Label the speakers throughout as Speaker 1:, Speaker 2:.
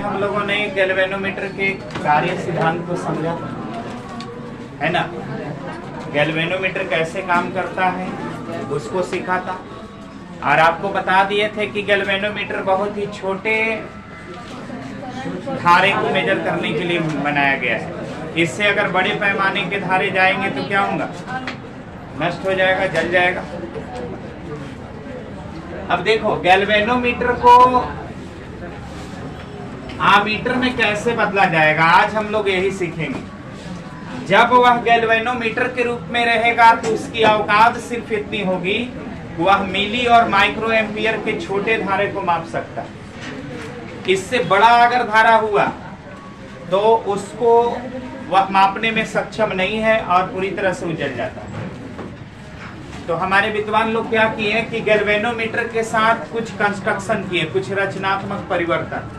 Speaker 1: हम लोगों ने गैल्वेनोमीटर के कार्य सिद्धांत को समझा है ना। गैल्वेनोमीटर कैसे काम करता है उसको सीखा था और आपको बता दिए थे कि गैल्वेनोमीटर बहुत ही छोटे धारे को मेजर करने के लिए बनाया गया है। इससे अगर बड़े पैमाने के धारे जाएंगे तो क्या होगा, नष्ट हो जाएगा, जल जाएगा। अब देखो गैल्वेनोमीटर को आमीटर में कैसे बदला जाएगा, आज हम लोग यही सीखेंगे। जब वह गैल्वेनोमीटर के रूप में रहेगा तो उसकी औकात सिर्फ इतनी होगी, वह मिली और माइक्रो एम्पियर के छोटे धारे को माप सकता है। इससे बड़ा अगर धारा हुआ तो उसको वह मापने में सक्षम नहीं है और पूरी तरह से उजल जाता है। तो हमारे विद्वान लोग क्या किए कि गैल्वेनोमीटर के साथ कुछ कंस्ट्रक्शन किए, कुछ रचनात्मक परिवर्तन,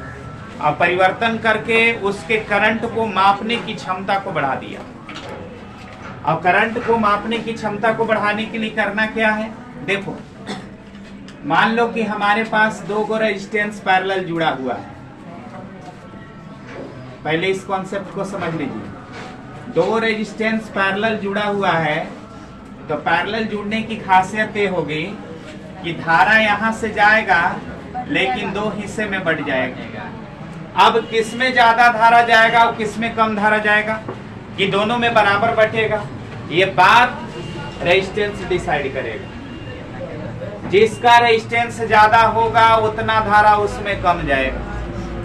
Speaker 1: और परिवर्तन करके उसके करंट को मापने की क्षमता को बढ़ा दिया। और करंट को मापने की क्षमता को बढ़ाने के लिए करना क्या है, देखो मान लो कि हमारे पास दो गो रेजिस्टेंस पैरेलल जुड़ा हुआ है। पहले इस कॉन्सेप्ट को समझ लीजिए। दो रेजिस्टेंस पैरेलल जुड़ा हुआ है तो पैरेलल जुड़ने की खासियत ये होगी कि धारा यहां से जाएगा लेकिन दो हिस्से में बढ़ जाएगा। अब किसमें ज्यादा धारा जाएगा और किसमें कम धारा जाएगा, कि दोनों में बराबर बटेगा, ये बात रेजिस्टेंस डिसाइड करेगा। जिसका रेजिस्टेंस ज्यादा होगा उतना धारा उसमें कम जाएगा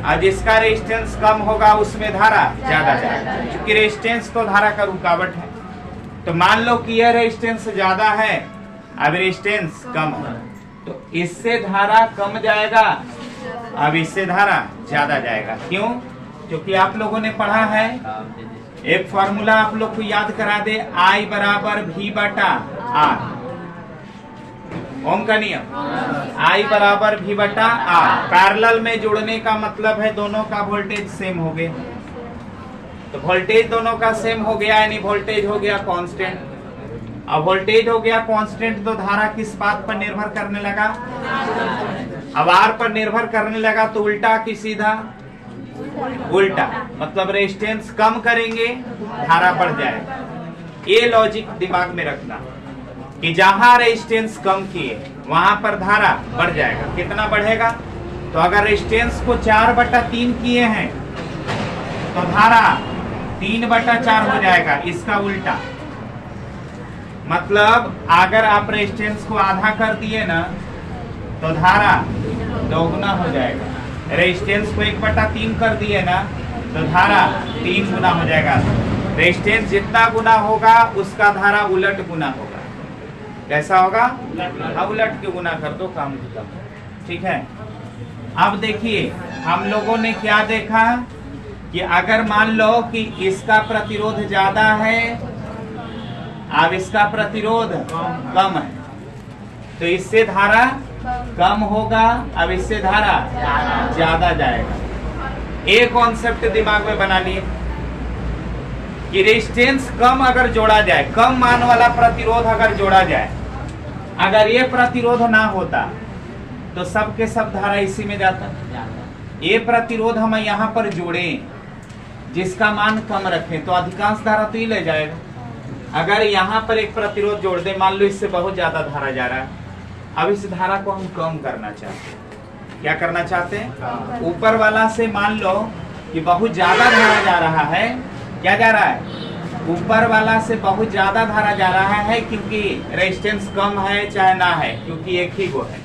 Speaker 1: और जिसका रेजिस्टेंस कम होगा उसमें धारा ज्यादा जाएगा। क्योंकि रेजिस्टेंस तो धारा का रुकावट है। तो मान लो कि यह रेजिस्टेंस ज्यादा है, अब रेजिस्टेंस कम है, तो इससे धारा कम जाएगा, अब इससे धारा ज्यादा जाएगा। क्यों? क्योंकि आप लोगों ने पढ़ा है, एक फॉर्मूला आप लोग को याद करा दे, I बराबर V बटा R, ओम का नियम, I बराबर V बटा R। पैरेलल में जुड़ने का मतलब है दोनों का वोल्टेज सेम हो गया। तो वोल्टेज दोनों का सेम हो गया यानी वोल्टेज हो गया कांस्टेंट। अब वोल्टेज हो गया कांस्टेंट तो धारा किस बात पर निर्भर करने लगा, अब R पर निर्भर करने लगा। तो उल्टा की सीधा उल्टा, मतलब रेजिस्टेंस कम करेंगे धारा बढ़ जाएगा। ये लॉजिक दिमाग में रखना कि जहां रेजिस्टेंस कम किए वहां पर धारा बढ़ जाएगा। कितना बढ़ेगा, तो अगर रेजिस्टेंस को 4/3 किए हैं तो धारा 3/4 हो जाएगा। इसका उल्टा मतलब अगर आप रेजिस्टेंस को आधा कर दिए ना तो धारा दोगुना हो जाएगा। रेजिस्टेंस को 1/3 कर दिए ना तो धारा 3 गुना हो जाएगा। रेजिस्टेंस जितना गुना होगा उसका धारा उलट गुना होगा। कैसा होगा, उलट के गुना कर दो, काम खत्म। ठीक है। अब देखिए हम लोगों ने क्या देखा कि अगर मान लो कि इसका प्रतिरोध ज्यादा है, अब इसका प्रतिरोध कम है, तो इससे धारा कम होगा, अब इससे धारा ज्यादा जाएगा। एक कॉन्सेप्ट दिमाग में बना लिए कि रेजिस्टेंस कम अगर जोड़ा जाए, कम मान वाला प्रतिरोध अगर जोड़ा जाए, अगर ये प्रतिरोध ना होता तो सब के सब धारा इसी में जाता। ये प्रतिरोध हम यहाँ पर जोड़े जिसका मान कम रखें तो अधिकांश धारा तो ही ले जाएगा। अगर यहाँ पर एक प्रतिरोध जोड़ दे, मान लो इससे बहुत ज्यादा धारा जा रहा है, अब इस धारा को हम कम करना चाहते हैं। क्या करना चाहते हैं, ऊपर वाला से मान लो कि बहुत ज्यादा धारा जा रहा है, क्या जा रहा है, ऊपर वाला से बहुत ज्यादा धारा जा रहा है क्योंकि रेजिस्टेंस कम है चाहे ना है, क्योंकि एक ही गो है।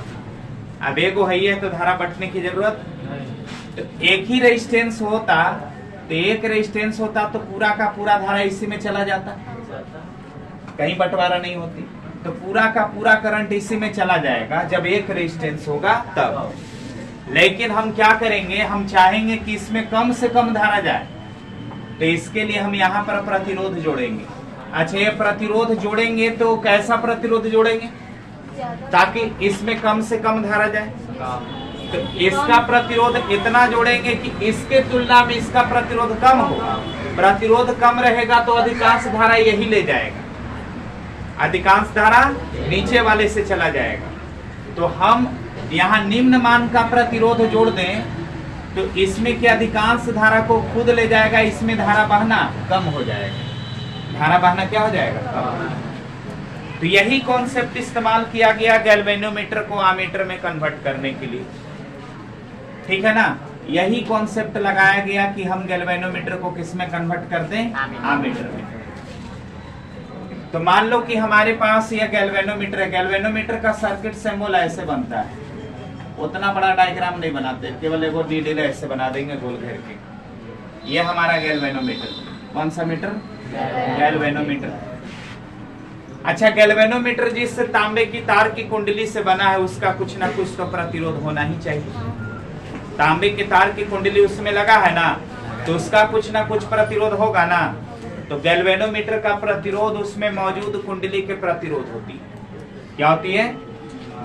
Speaker 1: अब एक गो है तो धारा बटने की जरूरत, तो एक ही रेजिस्टेंस होता तो एक रेजिस्टेंस होता तो पूरा का पूरा धारा इसी में चला जाता, कहीं बंटवारा नहीं होती। तो पूरा का पूरा करंट इसी में चला जाएगा जब एक रेजिस्टेंस होगा तब। लेकिन हम क्या करेंगे, हम चाहेंगे कि इसमें कम से कम धारा जाए, तो इसके लिए हम यहाँ पर प्रतिरोध जोड़ेंगे। अच्छा, ये प्रतिरोध जोड़ेंगे तो कैसा प्रतिरोध जोड़ेंगे ताकि इसमें कम से कम धारा जाए, तो इसका प्रतिरोध इतना जोड़ेंगे कि इसके तुलना में इसका प्रतिरोध कम होगा। प्रतिरोध कम रहेगा तो अधिकांश धारा यही ले जाएगा, अधिकांश धारा नीचे वाले से चला जाएगा। तो हम यहाँ निम्न मान का प्रतिरोध जोड़ दें तो इसमें क्या अधिकांश धारा को खुद ले जाएगा, इसमें धारा बहना कम हो जाएगा। धारा बहना क्या हो जाएगा, कम। तो यही कॉन्सेप्ट इस्तेमाल किया गया गैल्वेनोमीटर को आमीटर में कन्वर्ट करने के लिए, ठीक है ना। यही कॉन्सेप्ट लगाया गया कि हम गैल्वेनोमीटर को किस में कन्वर्ट कर दें, आमीटर में। तो मान लो कि हमारे पास यह गैल्वेनोमीटर है। गैल्वेनोमीटर का सर्किट सिंबल ऐसे बनता है, उतना बड़ा डायग्राम नहीं बनाते, केवल एक नीडल ऐसे बना देंगे गोल घेर के। ये हमारा गैल्वेनोमीटर, कौन सा मीटर, गैल्वेनोमीटर। अच्छा, गैल्वेनोमीटर जिस तांबे की तार की कुंडली से बना है उसका कुछ ना कुछ तो प्रतिरोध होना ही चाहिए। तांबे की तार की कुंडली उसमें लगा है ना, तो उसका कुछ ना कुछ प्रतिरोध होगा ना। तो गैल्वेनोमीटर का प्रतिरोध उसमें मौजूद कुंडली के प्रतिरोध होती है। क्या होती है,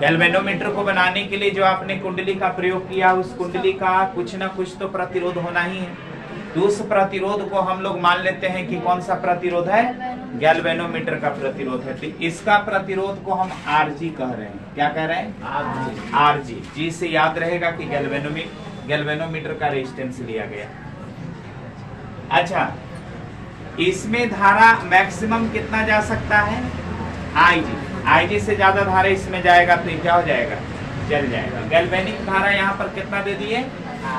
Speaker 1: गैल्वेनोमीटर को बनाने के लिए जो आपने कुंडली का प्रयोग किया, उस कुंडली का कुछ ना कुछ तो प्रतिरोध होना ही है। तो उस प्रतिरोध को हम लोग मान लेते हैं कि कौन सा प्रतिरोध है, गैल्वेनोमीटर का प्रतिरोध है। तो इसका प्रतिरोध को हम आरजी कह रहे हैं। क्या कह रहे हैं, आरजी। जी से याद रहेगा कि गैल्वेनोमीटर का रेजिस्टेंस लिया गया। अच्छा, इसमें धारा मैक्सिमम कितना जा सकता है, आईजी। आईजी से ज्यादा धारा इसमें जाएगा तो क्या हो जाएगा, जल जाएगा। गैल्वेनिक धारा यहाँ पर कितना दे दिए,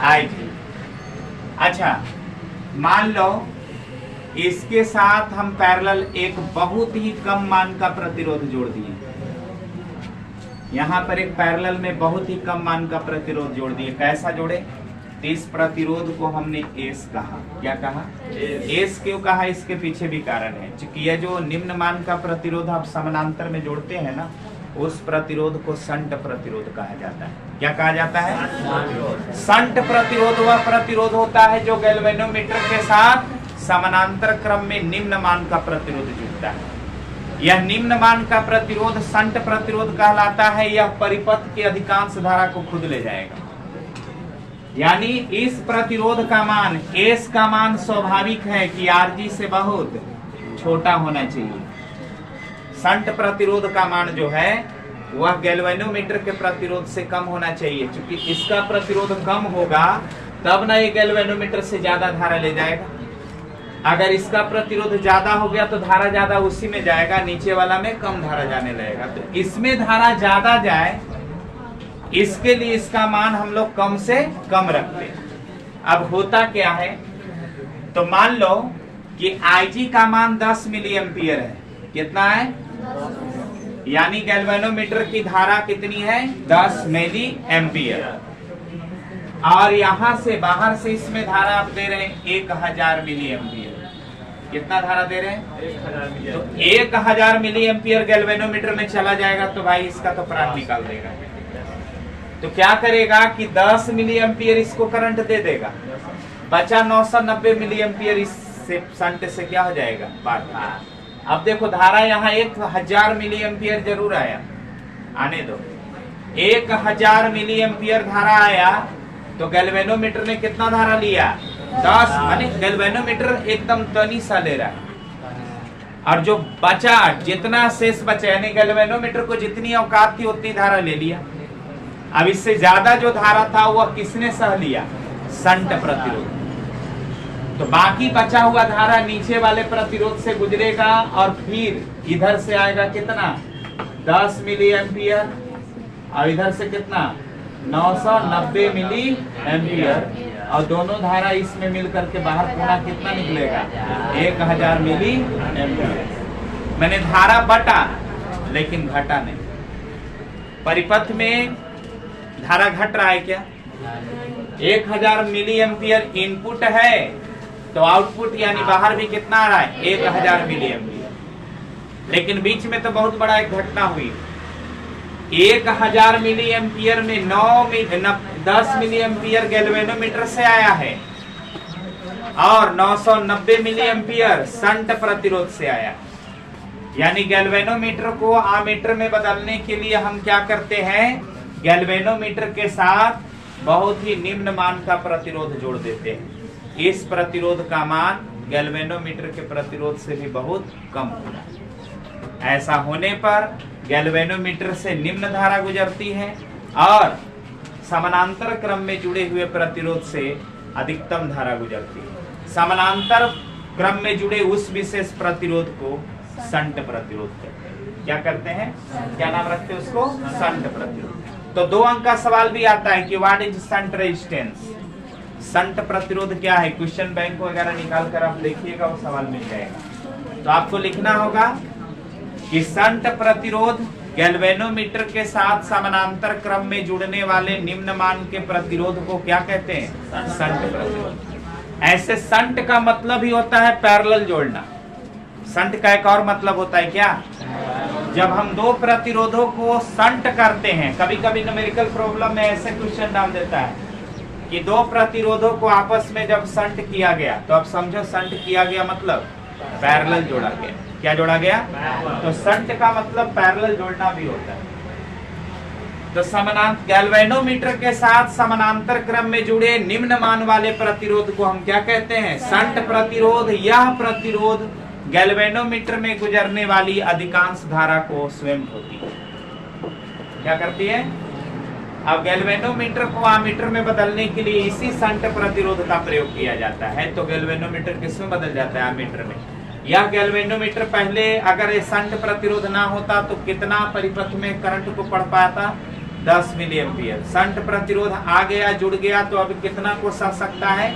Speaker 1: आईजी। अच्छा, मान लो इसके साथ हम पैरेलल एक बहुत ही कम मान का प्रतिरोध जोड़ दिए। यहाँ पर एक पैरेलल में बहुत ही कम मान का प्रतिरोध जोड़ दिए। कैसा जोड़े, इस प्रतिरोध को हमने एस कहा। क्या कहा, एस क्यों कहा, इसके पीछे भी कारण है। क्योंकि यह जो निम्न मान का प्रतिरोध आप समानांतर में जोड़ते हैं ना, उस प्रतिरोध को शंट प्रतिरोध कहा जाता है। क्या कहा जाता है, शंट प्रतिरोध। वह प्रतिरोध होता है जो गैल्वेनोमीटर के साथ समानांतर क्रम में निम्न मान का प्रतिरोध जुड़ता है। यह निम्न मान का प्रतिरोध शंट प्रतिरोध कहलाता है। यह परिपथ की अधिकांश धारा को खुद ले जाएगा। यानी इस प्रतिरोध का मान, एस का मान स्वाभाविक है कि आरजी से बहुत छोटा होना चाहिए। शंट प्रतिरोध का मान जो है वह गैल्वेनोमीटर के प्रतिरोध से कम होना चाहिए। क्योंकि इसका प्रतिरोध कम होगा तब ना ये गैल्वेनोमीटर से ज्यादा धारा ले जाएगा। अगर इसका प्रतिरोध ज्यादा हो गया तो धारा ज्यादा उसी में जाएगा, नीचे वाला में कम धारा जाने लगेगा। तो इसमें धारा ज्यादा जाए, इसके लिए इसका मान हम लोग कम से कम रखते हैं। अब होता क्या है, तो मान लो कि आईजी का मान 10 मिली एम्पियर है। कितना है, यानी गैल्वेनोमीटर की धारा कितनी है, 10 मिली एम्पियर। और यहां से बाहर से इसमें धारा आप दे रहे हैं 1000 मिली एम्पियर। कितना धारा दे रहे हैं, तो 1000 मिली एम्पियर गैल्वेनोमीटर में चला जाएगा तो भाई इसका तो प्राण निकाल देगा। तो क्या करेगा कि 10 मिली एम्पियर इसको करंट दे देगा, बचा 990 मिली एम्पियर इससे शंट से क्या हो जाएगा, पार। अब देखो धारा यहाँ 1000 मिली एम्पियर जरूर आया, आने दो। 1000 मिली एम्पियर धारा आया तो गैल्वेनोमीटर ने कितना धारा लिया, 10। माने गैल्वेनोमीटर एकदम तनी सा ले रहा है। और जो बचा, जितना शेष बचा, यानी गैल्वेनोमीटर को जितनी औकात थी उतनी धारा ले लिया। अब इससे ज्यादा जो धारा था वह किसने सह लिया, शंट प्रतिरोध। तो बाकी बचा हुआ धारा नीचे वाले प्रतिरोध से गुजरेगा और फिर इधर से आएगा कितना, 10 मिली एम्पियर, और इधर से कितना, 990 मिली एम्पियर। और दोनों धारा इसमें मिलकर के बाहर पूरा कितना निकलेगा, 1000 मिली एम्पियर। मैंने धारा बटा लेकिन घटा नहीं। परिपथ में धारा घट रहा है क्या, 1000 मिली एम्पियर इनपुट है तो आउटपुट यानी बाहर भी कितना आ रहा है, 1000 मिली एम्पियर। लेकिन बीच में तो बहुत बड़ा एक घटना हुई। 1000 मिली एम्पियर में 10 मिली एम्पियर गैल्वेनोमीटर से आया है और 990 मिली एम्पियर शंट प्रतिरोध से आया। यानी गैल्वेनोमीटर को आमीटर में बदलने के लिए हम क्या करते हैं, गैल्वेनोमीटर के साथ बहुत ही निम्न मान का प्रतिरोध जोड़ देते हैं। इस प्रतिरोध का मान गैल्वेनोमीटर के प्रतिरोध से भी बहुत कम होगा। ऐसा होने पर गैल्वेनोमीटर से निम्न धारा गुजरती है और समानांतर क्रम में जुड़े हुए प्रतिरोध से अधिकतम धारा गुजरती है। समानांतर क्रम में जुड़े उस विशेष प्रतिरोध को शंट प्रतिरोध कहते हैं। क्या करते हैं, क्या नाम रखते हैं उसको, शंट प्रतिरोध। तो 2 अंक का सवाल भी आता है कि what is shunt resistance, shunt प्रतिरोध क्या है। क्वेश्चन बैंक वगैरह निकाल कर आप देखिएगा, वो सवाल मिल जाएगा। तो आपको लिखना होगा कि शंट प्रतिरोध गैल्वेनोमीटर के साथ समानांतर क्रम में जुड़ने वाले निम्न मान के प्रतिरोध को क्या कहते हैं, शंट प्रतिरोध। ऐसे शंट का मतलब ही होता है पैरेलल जोड़ना। शंट का एक और मतलब होता है क्या, जब हम 2 प्रतिरोधों को शंट करते हैं। कभी कभी न्यूमेरिकल प्रॉब्लम में ऐसे क्वेश्चन डाल देता है कि 2 प्रतिरोधों को आपस में जब शंट किया गया, तो अब समझो शंट किया गया मतलब पैरेलल जोड़ा गया। क्या जोड़ा गया, तो शंट का मतलब पैरेलल जोड़ना भी होता है। तो समानांतर गैल्वेनोमीटर के साथ समानांतर क्रम में जुड़े निम्न मान वाले प्रतिरोध को हम क्या कहते हैं, शंट प्रतिरोध। यह प्रतिरोध गैल्वेनोमीटर में गुजरने वाली अधिकांश धारा को स्वयं होती है। क्या करती है, अब गैल्वेनोमीटर को आमीटर में बदलने के लिए इसी शंट प्रतिरोध का प्रयोग किया जाता है। तो गैल्वेनोमीटर किसमें बदल जाता है, आमीटर में। यह गैल्वेनोमीटर पहले अगर ये शंट प्रतिरोध ना होता तो कितना परिपथ में करंट को पढ़ पाता, 10 मिली एम्पियर। शंट प्रतिरोध आ गया, जुड़ गया, तो अब कितना को सह सकता है,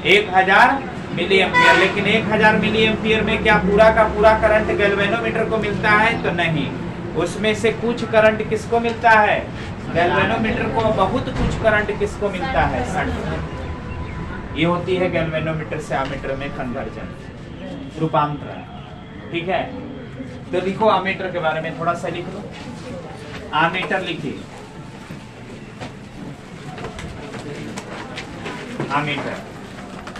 Speaker 1: 1000 मिली एम्पियर। लेकिन 1000 मिली एम्पियर में क्या पूरा का पूरा करंट गैल्वेनोमीटर को मिलता है, तो नहीं। उसमें से कुछ करंट किसको मिलता है, गैल्वेनोमीटर को। बहुत कुछ करंट किसको मिलता है, शंट। ये होती है गैल्वेनोमीटर से आमीटर में कन्वर्जन, रूपांतरण। ठीक है, तो लिखो आमीटर के बारे में थोड़ा सा लिख लो। आमीटर लिखिए, आमीटर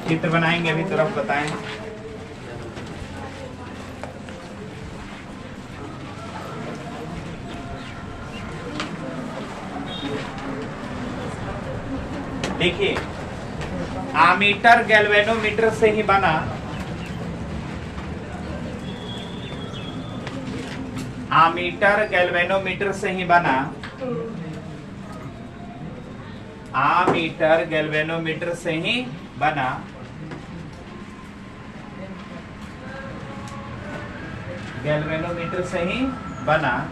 Speaker 1: चित्र बनाएंगे अभी, तरफ बताएं। देखिए, आमीटर गैल्वेनोमीटर से ही बना। आमीटर गैल्वेनोमीटर से ही बना। आमीटर गैल्वेनोमीटर से ही बना। गैल्वेनोमीटर से ही बना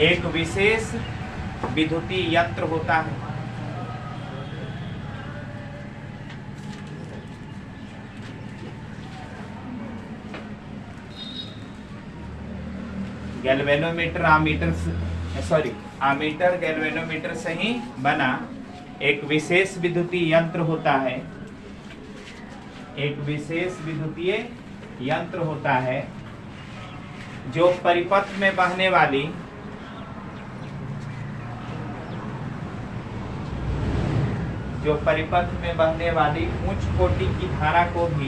Speaker 1: एक विशेष विद्युतीय यंत्र होता है। गैल्वेनोमीटर आमीटर गैल्वेनोमीटर से ही बना एक विशेष विद्युतीय यंत्र होता है। एक विशेष विद्युतीय यंत्र होता है जो परिपथ में बहने वाली उच्च कोटि की धारा को भी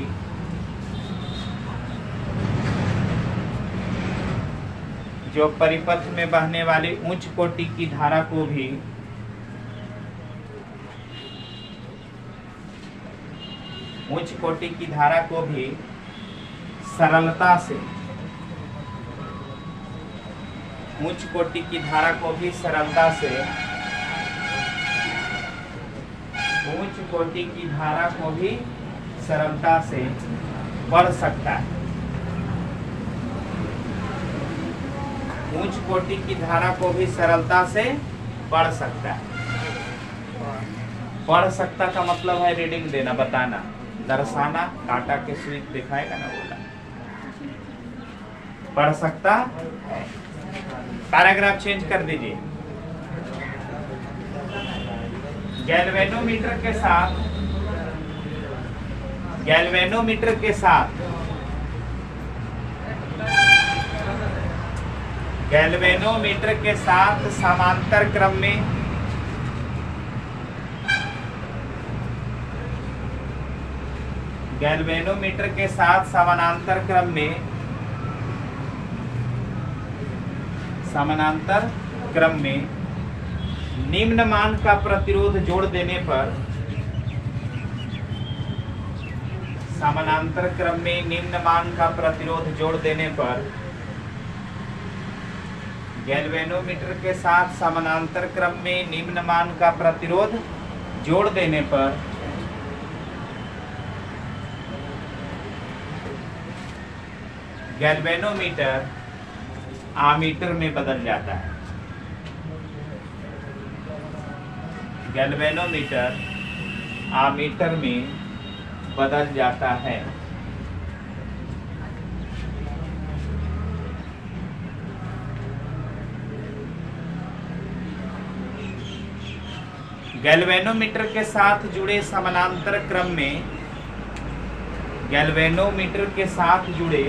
Speaker 1: उच्च कोटि की धारा को भी सरलता से बढ़ सकता है। उच्च कोटि की धारा को भी सरलता से बढ़ सकता है। बढ़ सकता का मतलब है रीडिंग देना, बताना, दर्शाना। काटा के स्विच दिखाएगा ना, बोला बढ़ सकता है। पैराग्राफ चेंज कर दीजिए। गैल्वेनोमीटर के साथ समांतर क्रम में समानांतर क्रम में निम्न मान का प्रतिरोध जोड़ देने पर गैल्वेनोमीटर के साथ समानांतर क्रम में निम्न मान का प्रतिरोध जोड़ देने पर गैल्वेनोमीटर आमीटर में बदल जाता है। गैल्वेनोमीटर आमीटर में बदल जाता है। गैल्वेनोमीटर के साथ जुड़े समानांतर क्रम में गैल्वेनोमीटर के साथ जुड़े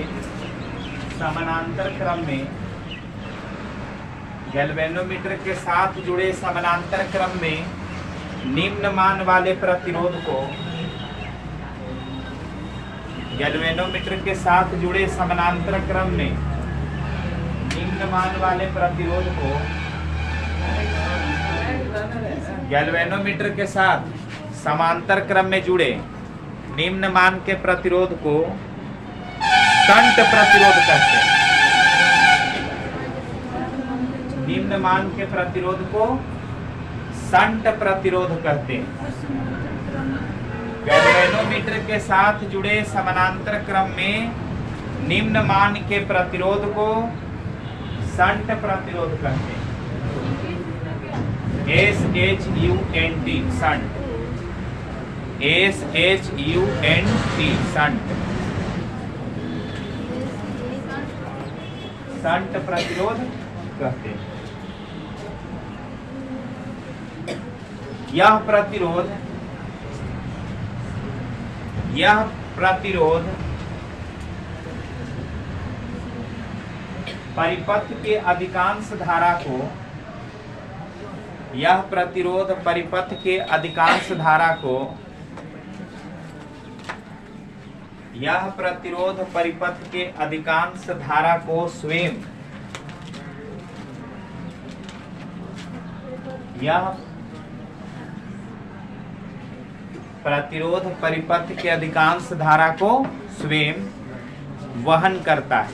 Speaker 1: समानांतर क्रम में गैल्वेनोमीटर के साथ जुड़े समानांतर क्रम में निम्न मान वाले प्रतिरोध को गैल्वेनोमीटर के साथ जुड़े समानांतर क्रम में निम्न मान वाले प्रतिरोध को गैल्वेनोमीटर के साथ समांतर क्रम में जुड़े निम्न मान के प्रतिरोध को शंट प्रतिरोध कहते हैं। निम्न मान के प्रतिरोध को शंट प्रतिरोध कहते हैं। गैल्वेनोमीटर के साथ जुड़े समानांतर क्रम में निम्न मान के प्रतिरोध को शंट प्रतिरोध कहते हैं। SHUNT shunt, SHUNT shunt, shunt प्रतिरोध कहते हैं। यह प्रतिरोध परिपथ के अधिकांश धारा को यह प्रतिरोध परिपथ के अधिकांश धारा को यह प्रतिरोध परिपथ के अधिकांश धारा को स्वयं यह प्रतिरोध परिपथ के अधिकांश धारा को स्वयं वहन करता है।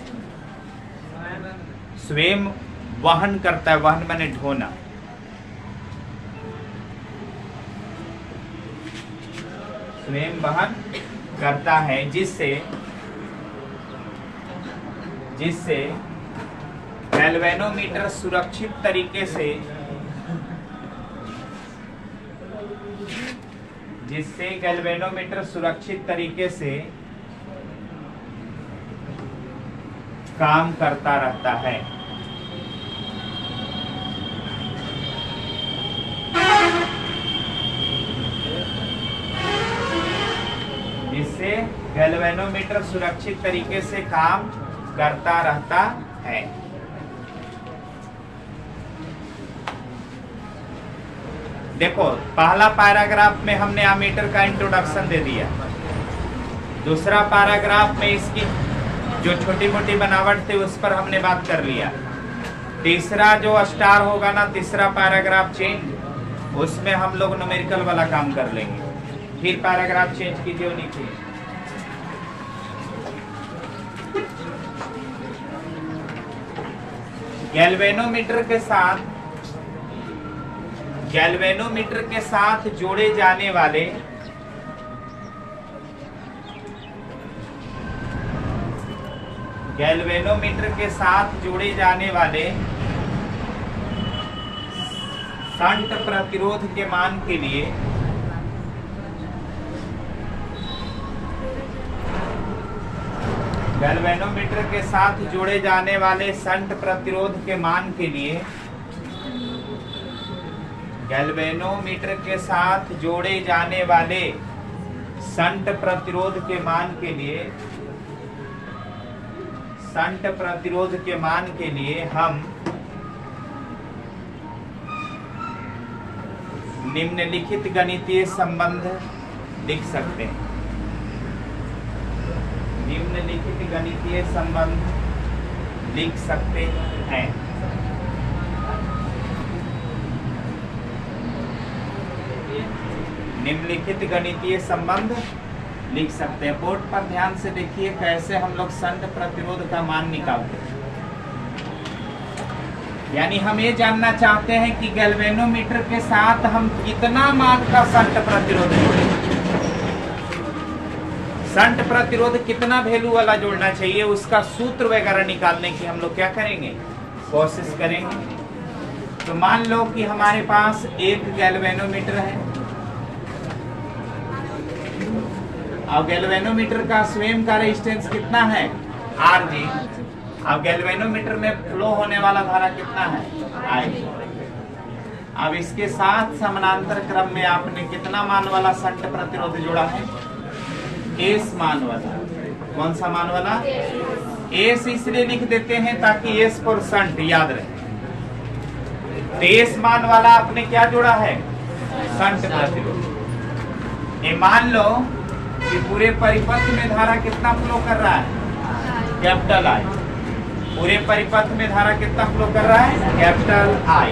Speaker 1: स्वयं वहन करता है। वहन माने ढोना। स्वयं वहन करता है, जिससे गैल्वेनोमीटर सुरक्षित तरीके से काम करता रहता है। जिससे गैल्वेनोमीटर सुरक्षित तरीके से काम करता रहता है। देखो, पहला पैराग्राफ में हमने एमीटर का इंट्रोडक्शन दे दिया। दूसरा पैराग्राफ में इसकी जो छोटी मोटी बनावट थी उस पर हमने बात कर लिया। तीसरा जो स्टार होगा ना, तीसरा पैराग्राफ चेंज, उसमें हम लोग न्यूमेरिकल वाला काम कर लेंगे। फिर पैराग्राफ चेंज कीजिए नीचे। गैल्वेनोमीटर के साथ जोड़े जाने वाले शंट प्रतिरोध के मान के लिए गैल्वेनोमीटर के साथ जोड़े जाने वाले शंट प्रतिरोध के मान के लिए गैल्वेनोमीटर के साथ जोड़े जाने वाले शंट प्रतिरोध के मान के लिए हम निम्नलिखित गणितीय संबंध लिख सकते हैं। निम्नलिखित गणितीय संबंध लिख सकते हैं। निम्नलिखित गणितीय संबंध लिख सकते हैं। बोर्ड पर ध्यान से देखिए कैसे हम लोग शंट प्रतिरोध का मान निकालते हैं। यानी हम ये जानना चाहते हैं कि गैल्वेनोमीटर के साथ हम कितना मान का शंट प्रतिरोध जोड़ें। शंट प्रतिरोध कितना वैल्यू वाला जोड़ना चाहिए, उसका सूत्र वगैरह निकालने की हम लोग क्या करेंगे, कोशिश करेंगे। तो मान लो कि हमारे पास एक गैल्वेनोमीटर है और गैल्वेनोमीटर का स्वयं का रेजिस्टेंस कितना है, Rg। अब गैल्वेनोमीटर में फ्लो होने वाला धारा कितना है, I। अब इसके साथ समानांतर क्रम में आपने कितना मान वाला शंट प्रतिरोध जोड़ा है, एस मान वाला। कौन सा मान वाला, एस इसलिए लिख देते हैं ताकि एस फॉर शंट याद रहे। तो एस मान वाला आपने क्या जोड़ा है, शंट प्रतिरोध। ये मान लो कि पूरे परिपथ में धारा कितना फ्लो कर रहा है, कैपिटल आई। पूरे परिपथ में धारा कितना फ्लो कर रहा है, कैपिटल आई।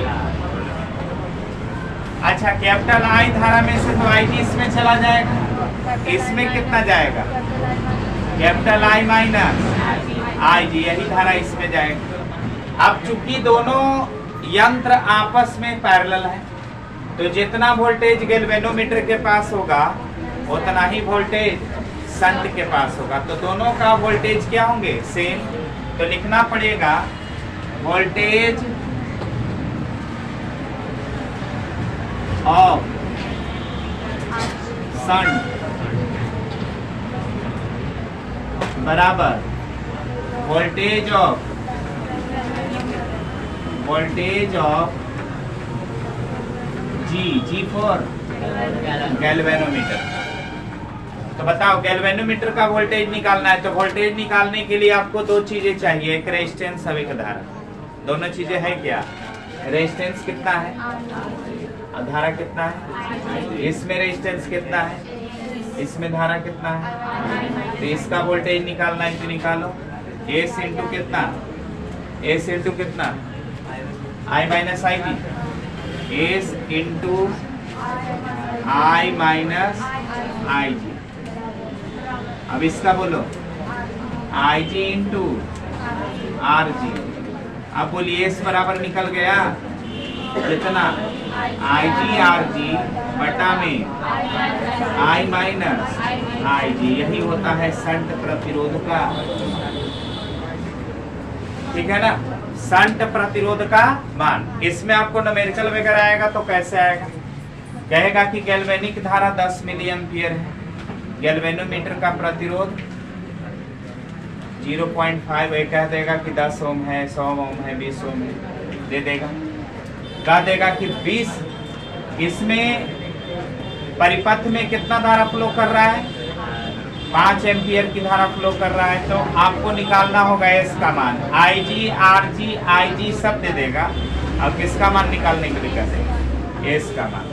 Speaker 1: अच्छा, कैपिटल आई धारा में से तो आई जी इसमें चला जाएगा, इसमें कितना जाएगा, कैपिटल आई माइनस आई जी, यही धारा इसमें जाएगा। अब चूंकि दोनों यंत्र आपस में पैरेलल है, तो जितना वोल्टेज गैल्वेनोमीटर के पास होगा उतना ही वोल्टेज शंट के पास होगा। तो दोनों का वोल्टेज क्या होंगे, सेम। तो लिखना पड़ेगा वोल्टेज ऑफ शंट बराबर voltage of G for galvanometer. तो बताओ, गैल्वेनोमीटर का वोल्टेज निकालना है, तो वोल्टेज निकालने के लिए आपको दो चीजें चाहिए, एक रेजिस्टेंस और एक धारा। दोनों चीजें है क्या, रेजिस्टेंस कितना है और धारा कितना है। इसमें रेजिस्टेंस कितना है, इसमें धारा कितना है। तो इसका वोल्टेज निकालना है तो निकालो, एस इंटू कितना, एस इंटू कितना, आई माइनस आई जी, एस इंटू आई माइनस आई जी। अब इसका बोलो, आई जी इंटू आर जी। अब बोलिए एस बराबर निकल गया कितना, आई जी आर जी बटा में आई माइनस आई जी। यही होता है शंट प्रतिरोध का, ठीक है ना, शंट प्रतिरोध का मान। इसमें आपको न्यूमेरिकल वगैरह आएगा तो कैसे आएगा, कहेगा कि गैल्वेनिक धारा 10 मिली एम्पियर है, गैल्वेनोमीटर का प्रतिरोध 0.5 कह देगा कि 10 ओम है, 100 ओम है, 20 ओम है, दे देगा। कह देगा कि 20, इसमें परिपथ में कितना धारा फ्लो कर रहा है, 5 एम्पियर की धारा फ्लो कर रहा है। तो आपको निकालना होगा एस का मान, आई जी आर जी आई जी सब दे देगा। अब किसका मान निकालने के लिए कह देगा, एस का मान,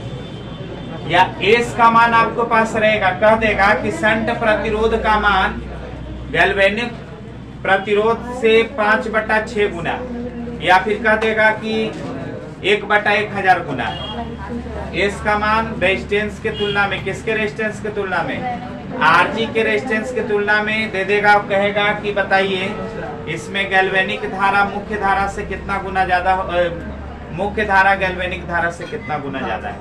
Speaker 1: या एस का मान आपको पास रहेगा। कह देगा कि शंट प्रतिरोध का मान गैल्वेनिक प्रतिरोध से 5/6 गुना, या फिर कह देगा कि 1/1000 गुना। एस का मान रेजिस्टेंस के तुलना में, किसके रेजिस्टेंस के तुलना में, आरजी के रेजिस्टेंस के तुलना में दे देगा। कहेगा कि बताइए इसमें गैल्वेनिक धारा मुख्य धारा से कितना गुना ज्यादा, मुख्य धारा गैल्वेनिक धारा से कितना गुना ज्यादा है।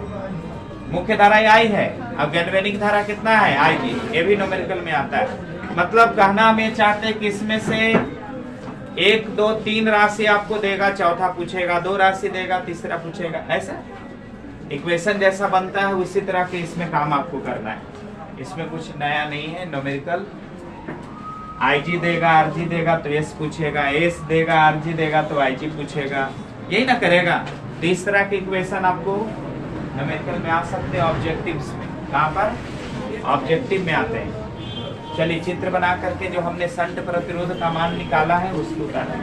Speaker 1: मुख्य धारा आई है, अब गैल्वेनिक धारा कितना है, आई जी। ये भी न्यूमेरिकल में आता है। मतलब कहना में चाहते हैं कि इसमें से 1 2 3 राशि आपको देगा, चौथा पूछेगा, 2 राशि देगा, तीसरा पूछेगा। ऐसा इक्वेशन जैसा बनता है उसी तरह के इसमें काम आपको करना है। इसमें कुछ नया नहीं है। न्यूमेरिकल आईजी देगा, आरजी देगा तो एस पूछेगा, एस देगा, आरजी देगा तो आईजी पूछेगा, यही ना करेगा। तो इस तरह के इक्वेशन आपको न्यूमेरिकल में आ सकते हैं, ऑब्जेक्टिव्स में। कहाँ पर, ऑब्जेक्टिव में आते हैं। चलिए चित्र बना करके जो हमने शंट प्रतिरोध का मान निकाला है उसको उतारें।